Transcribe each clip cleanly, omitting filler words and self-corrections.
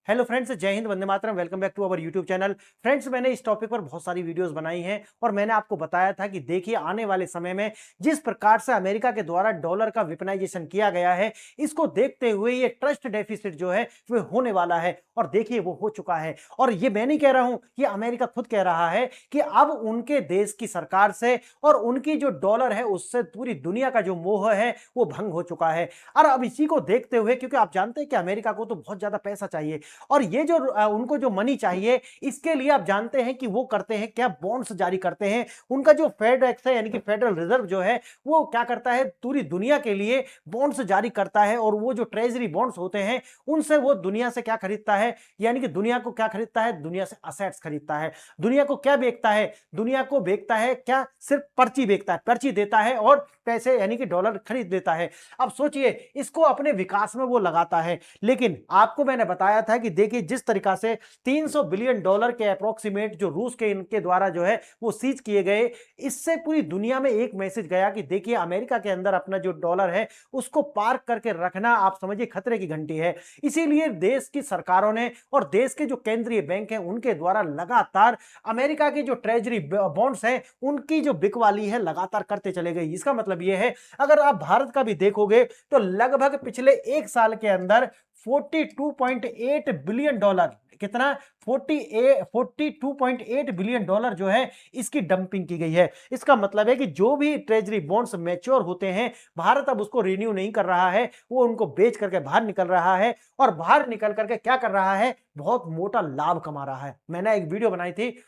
Hello friends, जय हिंद, वंदे मातरम। Welcome back to our YouTube channel. Friends, मैंने इस टॉपिक पर बहुत सारी वीडियोस बनाई हैं और मैंने आपको बताया था कि देखिए आने वाले समय में जिस प्रकार से अमेरिका के द्वारा डॉलर का वेपनाइजेशन किया गया है, इसको देखते हुए ये ट्रस्ट डेफिसिट जो है वो होने वाला है और देखिए वो हो चुका है। और ये मैं नहीं कह रहा हूं, ये अमेरिका खुद कह रहा है कि अब उनके देश की सरकार से और उनकी जो डॉलर है उससे पूरी दुनिया का जो मोह है वो भंग हो चुका है। और अब इसी को देखते हुए, क्योंकि आप जानते हैं कि अमेरिका को तो बहुत ज्यादा पैसा चाहिए और ये जो उनको जो मनी चाहिए, इसके लिए आप जानते हैं कि वो करते हैं क्या, बॉन्ड्स जारी करते हैं। उनका जो फेड एक्स है यानी कि फेडरल रिजर्व जो है वो क्या करता है, पूरी दुनिया के लिए बॉन्ड्स जारी करता है और वो जो ट्रेजरी बॉन्ड्स होते हैं उनसे वो दुनिया से क्या खरीदता है, यानी कि दुनिया को क्या खरीदता है, दुनिया से असेट्स खरीदता है। दुनिया को क्या बेचता है, दुनिया को बेचता है क्या, सिर्फ पर्ची बेचता है, पर्ची देता है और पैसे यानी कि डॉलर खरीद देता है। अब सोचिए, इसको अपने विकास में वो लगाता है। लेकिन आपको मैंने बताया था कि देखिए जिस तरीका से 300 बिलियन डॉलर के अप्रोक्सीमेट जो रूस के इनके द्वारा जो है वो सीज किए गए, इससे पूरी दुनिया में एक मैसेज गया कि देखिए अमेरिका के अंदर अपना जो डॉलर है उसको पार्क करके रखना आप समझिए खतरे की घंटी है। इसीलिए देश की सरकारों ने और देश के जो केंद्रीय बैंक हैं उनके द्वारा लगातार अमेरिका की जो ट्रेजरी बॉन्ड्स हैं उनकी जो बिकवाली है लगातार करते चले गए। इसका मतलब यह है, अगर आप भारत का भी देखोगे तो लगभग पिछले एक साल के अंदर 42.8 बिलियन डॉलर, कितना, 42.8 बिलियन डॉलर जो है इसकी डंपिंग की गई है। इसका मतलब है कि जो भी ट्रेजरी बॉन्ड्स मैच्योर होते हैं, भारत अब उसको रिन्यू नहीं कर रहा है, वो उनको बेच करके बाहर निकल रहा है और बाहर निकल करके क्या कर रहा है, बहुत मोटा लाभ कमा रहा है। मैंने एक वीडियो बनाई थी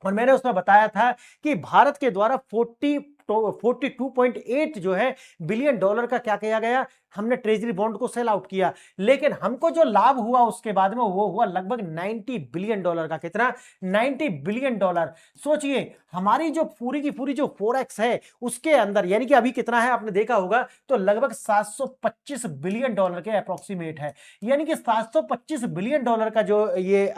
और मैंने उसमें बताया था कि भारत के द्वारा 42.8 जो है बिलियन डॉलर का क्या किया गया, हमने ट्रेजरी बॉन्ड को सेल आउट किया। लेकिन हमको जो लाभ हुआ उसके बाद में वो हुआ लगभग 90 बिलियन डॉलर का। कितना, 90 बिलियन डॉलर। सोचिए, हमारी जो पूरी की पूरी जो फोरेक्स है उसके अंदर यानी कि अभी कितना है आपने देखा होगा, तो लगभग 725 बिलियन डॉलर के अप्रोक्सीमेट है। यानी कि 725 बिलियन डॉलर का जो ये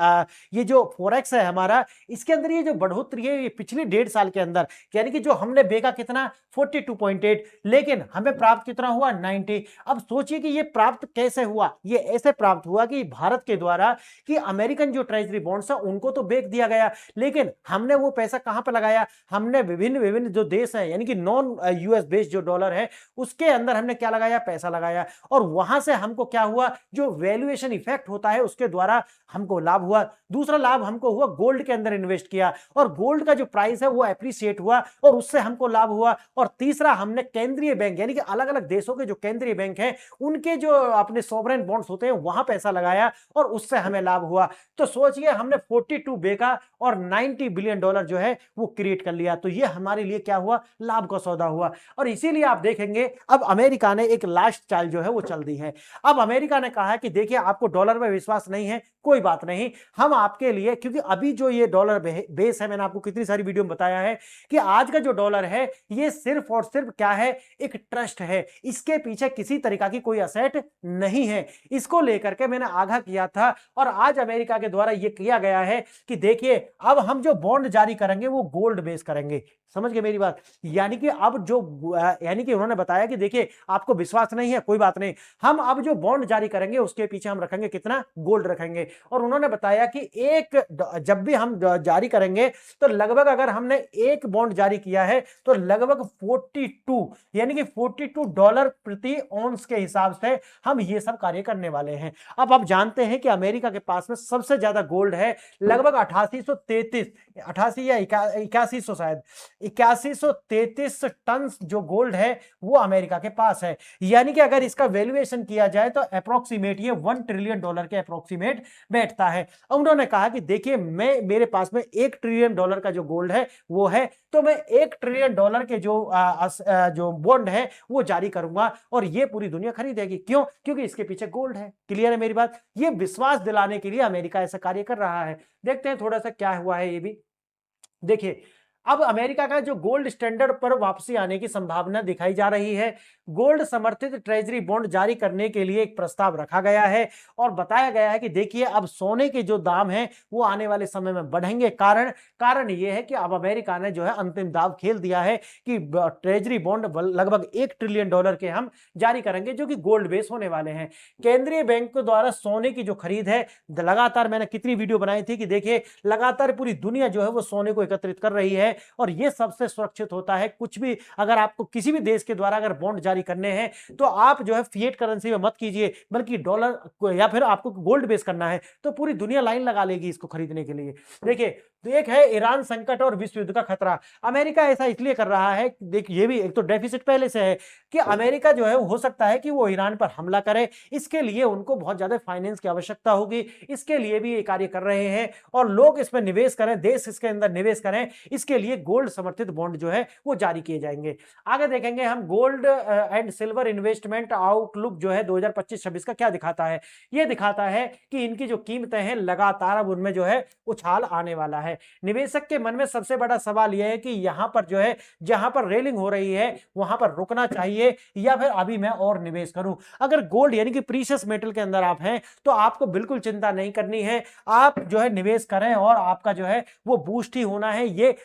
जो फोरेक्स है हमारा, इसके अंदर ये जो बढ़ोतरी है ये पिछले 1.5 साल के अंदर, यानी कि जो हमने बेचा कितना, 42.8, लेकिन हमें प्राप्त कितना हुआ, 90। अब सोचिए कि ये प्राप्त कैसे हुआ, ये ऐसे प्राप्त हुआ कि भारत के द्वारा कि अमेरिकन जो ट्रेजरी बॉन्ड्स है उनको तो बेच दिया गया, लेकिन हमने वो पैसा कहां पर लगाया, हमने विभिन्न विभिन्न जो देश है यानी कि नॉन यूएस बेस्ड जो डॉलर है उसके अंदर हमने क्या लगाया, पैसा लगाया। और वहां से हमको क्या हुआ, जो वैल्यूएशन इफेक्ट होता है उसके द्वारा हमको लाभ हुआ। दूसरा लाभ हमको हुआ, गोल्ड के अंदर इन्वेस्ट किया और गोल्ड का जो प्राइस है वो एप्रिशिएट हुआ और उससे हमको लाभ हुआ। और तीसरा, हमने केंद्रीय बैंक यानी कि अलग अलग देशों के जो केंद्रीय बैंक हैं उनके जो अपने सॉवरेन बॉन्ड्स होते हैं वहां पैसा लगाया और उससे हमें लाभ हुआ। तो सोचिए, हमने 42 बेचा और 90 बिलियन डॉलर जो है वो क्रिएट कर लिया। तो ये हमारे लिए क्या हुआ, लाभ का सौदा हुआ। और इसीलिए आप देखेंगे अब अमेरिका ने एक लास्ट चाल जो है वो चल दी है। अब अमेरिका ने कहा है कि देखिए आपको डॉलर में विश्वास नहीं है, कोई बात नहीं, हम आपके लिए, क्योंकि अभी जो ये डॉलर बेस है, मैंने आपको कितनी सारी वीडियो में बताया है कि आज का जो डॉलर है ये सिर्फ और सिर्फ क्या है, एक ट्रस्ट है। इसके पीछे किसी तरीका की कोई असेट नहीं है। इसको लेकर के मैंने आगाह किया था और आज अमेरिका के द्वारा यह किया गया है कि देखिए अब हम जो बॉन्ड जारी करेंगे वो गोल्ड बेस करेंगे। समझ गए मेरी बात, यानी कि अब जो यानी कि उन्होंने बताया कि देखिए आपको विश्वास नहीं है, कोई बात नहीं, हम अब जो बॉन्ड जारी करेंगे उसके पीछे हम रखेंगे कितना, गोल्ड रखेंगे। और उन्होंने बताया कि एक जब भी हम जारी करेंगे तो लगभग, अगर हमने एक बॉन्ड जारी किया है तो लगभग 42 यानी कि 42 डॉलर प्रति ऑन्स के हिसाब से हम ये सब कार्य करने वाले हैं। अब आप जानते हैं कि अमेरिका के पास में सबसे ज्यादा गोल्ड है, लगभग 8833, 88 या 8100, शायद 8133 टन जो गोल्ड है वो अमेरिका के पास है। यानी कि अगर इसका वैल्यूएशन किया जाए तो अप्रोक्सीमेट ये 1 ट्रिलियन डॉलर के अप्रोक्सीमेट बैठता है। उन्होंने कहा कि देखिए मैं, मेरे पास में 1 ट्रिलियन डॉलर का जो गोल्ड है वो है, तो मैं 1 ट्रिलियन डॉलर के जो बॉन्ड है वो जारी करूंगा और ये पूरी दुनिया खरीदेगी। क्यों, क्योंकि इसके पीछे गोल्ड है। क्लियर है मेरी बात, ये विश्वास दिलाने के लिए अमेरिका ऐसा कार्य कर रहा है। देखते हैं थोड़ा सा क्या हुआ है ये भी। देखिए अब अमेरिका का जो गोल्ड स्टैंडर्ड पर वापसी आने की संभावना दिखाई जा रही है। गोल्ड समर्थित ट्रेजरी बॉन्ड जारी करने के लिए एक प्रस्ताव रखा गया है और बताया गया है कि देखिए अब सोने के जो दाम हैं वो आने वाले समय में बढ़ेंगे। कारण ये है कि अब अमेरिका ने जो है अंतिम दांव खेल दिया है कि ट्रेजरी बॉन्ड लगभग $1 ट्रिलियन के हम जारी करेंगे, जो कि गोल्ड बेस होने वाले हैं। केंद्रीय बैंक द्वारा सोने की जो खरीद है, लगातार मैंने कितनी वीडियो बनाई थी कि देखिए लगातार पूरी दुनिया जो है वो सोने को एकत्रित कर रही है और ये सबसे सुरक्षित होता है। कुछ भी अगर आपको किसी भी देश के द्वारा अगर बॉन्ड जारी करने हैं तो आप जो है फिएट करेंसी में मत कीजिए, बल्कि डॉलर या फिर आपको गोल्ड बेस करना है तो पूरी दुनिया लाइन लगा लेगी इसको खरीदने के लिए। देखिए तो एक है ईरान संकट और विश्व युद्ध का खतरा। अमेरिका ऐसा इसलिए कर रहा है, देखिए ये भी एक तो डेफिसिट पहले से है कि अमेरिका जो है हो सकता है कि वो ईरान पर हमला करे, इसके लिए उनको बहुत ज्यादा फाइनेंस की आवश्यकता होगी, इसके लिए भी ये कार्य कर रहे हैं और लोग इसमें निवेश करें, देश इसके अंदर निवेश करें, इसके लिए गोल्ड समर्थित बॉन्ड जो है वो जारी किए जाएंगे। आगे देखेंगे हम gold and silver investment outlook जो है 2025-26 का क्या दिखाता है। ये दिखाता है कि इनकी जो कीमतें हैं लगातार अब उनमें जो है उछाल आने वाला है। निवेशक के मन में सबसे बड़ा सवाल यह है कि यहां पर जो है जहां पर रेलिंग हो रही है वहां पर रुकना चाहिए या फिर अभी मैं और निवेश करूं। अगर गोल्ड यानी कि प्रीशियस मेटल के अंदर आप हैं तो आपको बिल्कुल चिंता नहीं करनी है, आप जो है निवेश करें और आपका जो है वो बूस्ट ही होना है। ये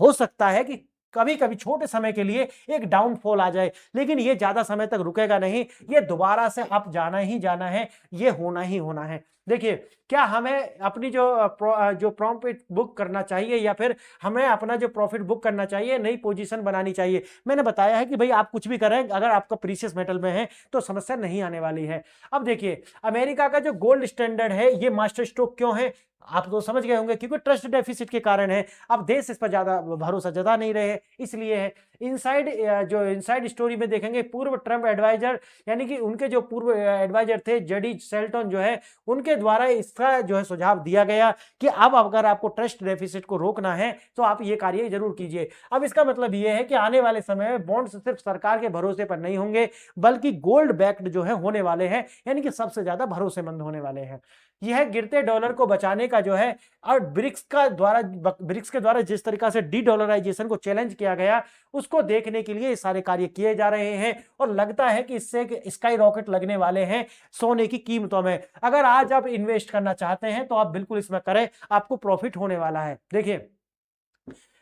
हो सकता है कि कभी कभी छोटे समय के लिए एक डाउनफॉल आ जाए, लेकिन ये ज्यादा समय तक रुकेगा नहीं, ये दोबारा से अप जाना ही जाना है, ये होना ही होना है। देखिए क्या हमें अपनी जो प्रॉफिट बुक करना चाहिए या फिर हमें अपना जो प्रॉफिट बुक करना चाहिए, नई पोजीशन बनानी चाहिए। मैंने बताया है कि भाई आप कुछ भी करें, अगर आपका प्रीशियस मेटल में है तो समस्या नहीं आने वाली है। अब देखिए अमेरिका का जो गोल्ड स्टैंडर्ड है ये मास्टर स्ट्रोक क्यों है, आप तो समझ गए होंगे, क्योंकि ट्रस्ट डेफिसिट के कारण है। अब देश इस पर ज्यादा भरोसा जता नहीं रहे, इसलिए है। इनसाइड स्टोरी में देखेंगे पूर्व ट्रम्प एडवाइजर यानी कि उनके जो पूर्व एडवाइजर थे जेडी शेल्टन जो है, उनके द्वारा इसका जो है सुझाव दिया गया कि अब अगर आपको ट्रस्ट डेफिसिट को रोकना है तो आप ये कार्य जरूर कीजिए। अब इसका मतलब ये है कि आने वाले समय में बॉन्ड्स सिर्फ सरकार के भरोसे पर नहीं होंगे, बल्कि गोल्ड बैक्ड जो है होने वाले हैं, यानी कि सबसे ज्यादा भरोसेमंद होने वाले हैं। यह गिरते डॉलर को बचाने का जो है और ब्रिक्स के द्वारा जिस तरीका से डी डॉलराइजेशन को चैलेंज किया गया उसको देखने के लिए ये सारे कार्य किए जा रहे हैं और लगता है कि इससे स्काई रॉकेट लगने वाले हैं सोने की कीमतों में। अगर आज आप इन्वेस्ट करना चाहते हैं तो आप बिल्कुल इसमें करें, आपको प्रॉफिट होने वाला है। देखिए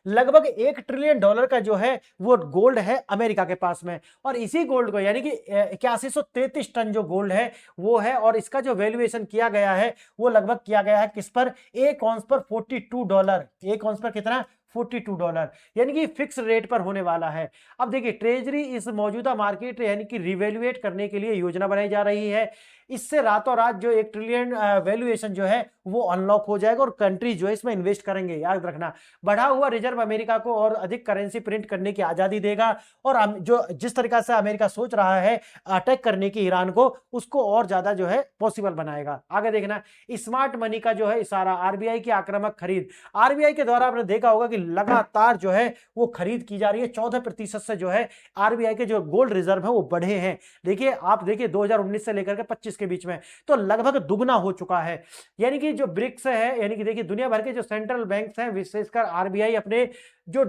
लगभग $1 ट्रिलियन का जो है वो गोल्ड है अमेरिका के पास में, और इसी गोल्ड को यानी कि 8133 टन जो गोल्ड है वो है, और इसका जो वैल्यूएशन किया गया है वो लगभग किया गया है किस पर, एक ऑunce पर $42। एक ऑunce पर कितना, $42, यानी कि फिक्स रेट पर होने वाला है। अब देखिए ट्रेजरी इस मौजूदा मार्केट यानी कि रिवैल्यूएट करने के लिए योजना बनाई जा रही है। इससे रातों रात जो $1 ट्रिलियन वैल्यूएशन जो है वो अनलॉक हो जाएगा और कंट्री जो है इसमें इन्वेस्ट करेंगे। याद रखना, बढ़ा हुआ रिजर्व अमेरिका को और अधिक करेंसी प्रिंट करने की आजादी देगा, और जो जिस तरीका से अमेरिका सोच रहा है अटैक करने की ईरान को, उसको और ज्यादा जो है पॉसिबल बनाएगा। आगे देखना, स्मार्ट मनी का जो है इशारा, आरबीआई की आक्रामक खरीद। आरबीआई के द्वारा आपने देखा होगा कि लगातार जो है वो खरीद की जा रही है, 14% से जो है आरबीआई के जो गोल्ड रिजर्व है वो बढ़े हैं। देखिए आप देखिए 2019 से लेकर के 25 के बीच में तो लगभग दुगना हो चुका है। यानी कि जो ब्रिक्स है, यानी कि देखिए दुनिया भर के जो सेंट्रल बैंक्स हैं विशेषकर आरबीआई अपने जो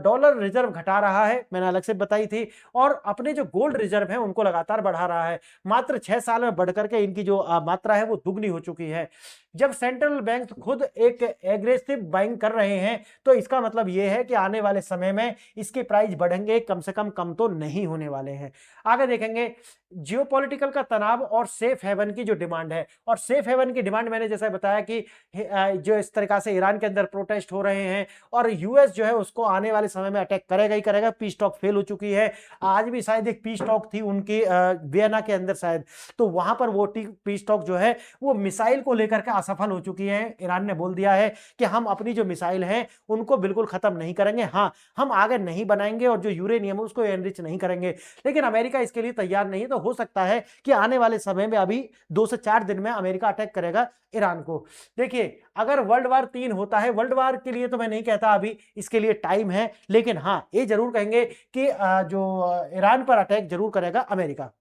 डॉलर रिजर्व घटा रहा है, मैंने अलग से बताई थी, और अपने जो गोल्ड रिजर्व है उनको लगातार बढ़ा रहा है। मात्र 6 साल में बढ़कर के इनकी जो मात्रा है वो दुगनी हो चुकी है। जब सेंट्रल बैंक खुद एक एग्रेसिव बाइंग कर रहे हैं तो इसका मतलब यह है कि आने वाले समय में इसके प्राइस बढ़ेंगे, कम से कम तो नहीं होने वाले हैं। आगे देखेंगे जियोपॉलिटिकल का तनाव और सेफ हेवन की जो डिमांड है, और सेफ हेवन की डिमांड मैंने जैसा बताया कि जो इस तरीका से ईरान के अंदर प्रोटेस्ट हो रहे हैं और यूएस जो है उसको आने वाले समय में अटैक करेगा ही करेगा। पीस टॉक फेल हो चुकी है, आज भी शायद एक पीस टॉक थी उनकी वियना के अंदर शायद, तो वहां पर वो पीस टॉक जो है वो मिसाइल को लेकर के असफल हो चुकी है। ईरान ने बोल दिया है कि हम अपनी जो मिसाइल हैं उनको बिल्कुल खत्म नहीं करेंगे, हाँ हम आगे नहीं बनाएंगे और जो यूरेनियम है उसको एनरिच नहीं करेंगे, लेकिन अमेरिका इसके लिए तैयार नहीं है। तो हो सकता है कि आने वाले समय में अभी 2 से 4 दिन में अमेरिका अटैक करेगा ईरान को। देखिए अगर वर्ल्ड वार 3 होता है, वर्ल्ड वार के लिए तो मैं नहीं कहता अभी, इसके लिए टाइम है, लेकिन हाँ ये जरूर कहेंगे कि जो ईरान पर अटैक जरूर करेगा अमेरिका।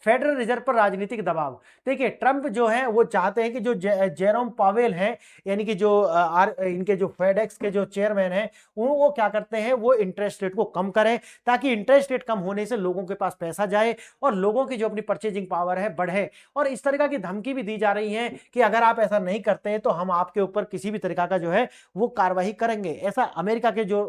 फेडरल रिजर्व पर राजनीतिक दबाव। देखिए ट्रंप जो है वो चाहते हैं कि जो जेरोम पावेल हैं, यानी कि जो इनके जो फेडेक्स के जो चेयरमैन हैं, वो क्या करते हैं, वो इंटरेस्ट रेट को कम करें, ताकि इंटरेस्ट रेट कम होने से लोगों के पास पैसा जाए और लोगों की जो अपनी परचेजिंग पावर है बढ़े। और इस तरीका की धमकी भी दी जा रही है कि अगर आप ऐसा नहीं करते हैं तो हम आपके ऊपर किसी भी तरीका का जो है वो कार्रवाई करेंगे। ऐसा अमेरिका के जो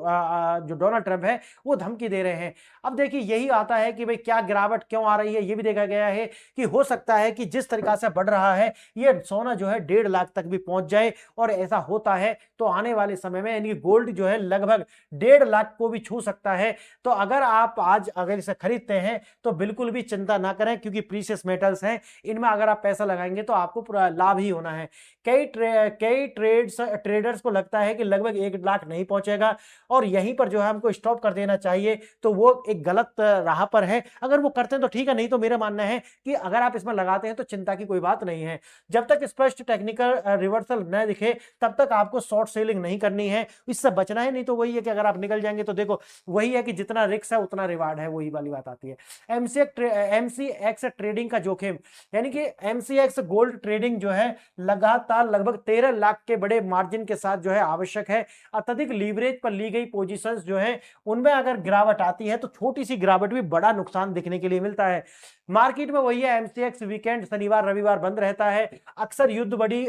डोनाल्ड ट्रंप है वो धमकी दे रहे हैं। अब देखिए यही आता है कि भाई क्या गिरावट क्यों आ रही है, ये भी देखा गया है कि हो सकता है कि जिस तरीका से बढ़ रहा है ये सोना जो है 1.5 लाख तक भी पहुंच जाए, और ऐसा होता है तो आने वाले समय में यानी गोल्ड जो है लगभग 1.5 लाख को भी छू सकता है। तो अगर आप आज अगर इसे खरीदते हैं तो बिल्कुल भी चिंता ना करें, क्योंकि प्रीशियस मेटल्स हैं, इनमें अगर आप पैसा लगाएंगे तो आपको पूरा लाभ ही होना है। कई ट्रेडर्स को लगता है कि लगभग 1 लाख नहीं पहुंचेगा और यहीं पर जो है हमको स्टॉप कर देना चाहिए, तो वो एक गलत राह पर है। अगर वो करते हैं तो ठीक है, नहीं तो मेरा मानना है कि अगर आप इसमें लगाते हैं तो चिंता की कोई बात नहीं है। जब तक स्पष्ट टेक्निकल रिवर्सल न दिखे तब तक आपको शॉर्ट सेलिंग नहीं करनी है, इससे बचना है। नहीं तो वही है कि अगर आप निकल जाएंगे तो देखो वही है कि जितना रिस्क है उतना रिवार्ड है, वही वाली बात आती है। एमसीएक्स ट्रेडिंग का जोखिम, यानी कि एमसीएक्स गोल्ड ट्रेडिंग जो है लगातार लगभग 13 लाख के बड़े मार्जिन के साथ जो है आवश्यक है। अत्यधिक लीवरेज पर ली गई पोजीशंस जो है उनमें अगर गिरावट आती है तो छोटी सी गिरावट भी बड़ा नुकसान दिखने के लिए मिलता है। मार्केट में वही है, एमसीएक्स वीकेंड शनिवार रविवार बंद रहता है। अक्सर युद्ध बड़ी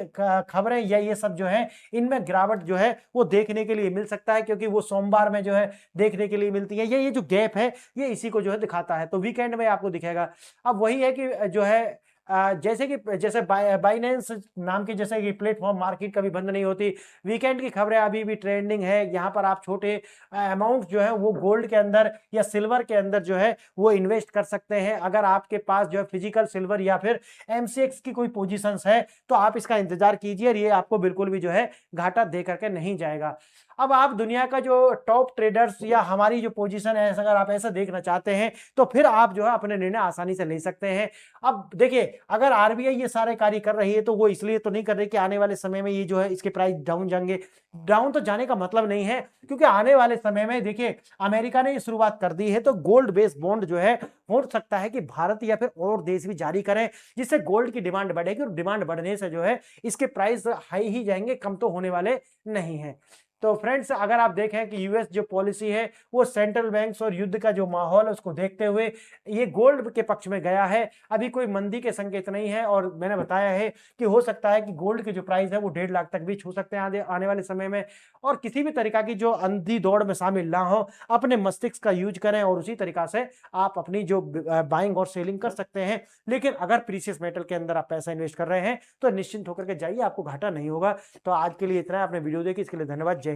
खबरें या ये सब जो है इनमें गिरावट जो है वो देखने के लिए मिल सकता है, क्योंकि वो सोमवार में जो है देखने के लिए मिलती है। ये जो गैप है ये इसी को जो है दिखाता है, तो वीकेंड में आपको दिखेगा। अब वही है कि जो है जैसे बाइनेंस नाम की जैसे कि प्लेटफॉर्म मार्केट कभी बंद नहीं होती। वीकेंड की खबरें अभी भी ट्रेंडिंग है। यहाँ पर आप छोटे अमाउंट जो है वो गोल्ड के अंदर या सिल्वर के अंदर जो है वो इन्वेस्ट कर सकते हैं। अगर आपके पास जो है फिजिकल सिल्वर या फिर एमसीएक्स की कोई पोजीशंस है तो आप इसका इंतजार कीजिए, और ये आपको बिल्कुल भी जो है घाटा दे करके नहीं जाएगा। अब आप दुनिया का जो टॉप ट्रेडर्स या हमारी जो पोजीशन है अगर आप ऐसा देखना चाहते हैं तो फिर आप जो है अपने निर्णय आसानी से ले सकते हैं। अब देखिए अगर आरबीआई ये सारे कार्य कर रही है तो वो इसलिए तो नहीं कर रही कि आने वाले समय में ये जो है इसके प्राइस डाउन जाएंगे। डाउन तो जाने का मतलब नहीं है, क्योंकि आने वाले समय में देखिए अमेरिका ने ये शुरुआत कर दी है तो गोल्ड बेस्ड बॉन्ड जो है हो सकता है कि भारत या फिर और देश भी जारी करें, जिससे गोल्ड की डिमांड बढ़ेगी, और डिमांड बढ़ने से जो है इसके प्राइस हाई ही जाएंगे, कम तो होने वाले नहीं है। तो फ्रेंड्स अगर आप देखें कि यूएस जो पॉलिसी है वो सेंट्रल बैंक्स और युद्ध का जो माहौल है उसको देखते हुए ये गोल्ड के पक्ष में गया है। अभी कोई मंदी के संकेत नहीं है, और मैंने बताया है कि हो सकता है कि गोल्ड की जो प्राइस है वो 1.5 लाख तक भी छू सकते हैं आने वाले समय में। और किसी भी तरीका की जो अंधी दौड़ में शामिल ना हो, अपने मस्तिष्क का यूज करें और उसी तरीका से आप अपनी जो बाइंग और सेलिंग कर सकते हैं। लेकिन अगर प्रीशियस मेटल के अंदर आप पैसा इन्वेस्ट कर रहे हैं तो निश्चिंत होकर के जाइए, आपको घाटा नहीं होगा। तो आज के लिए इतना है, आपने वीडियो देखी इसके लिए धन्यवाद।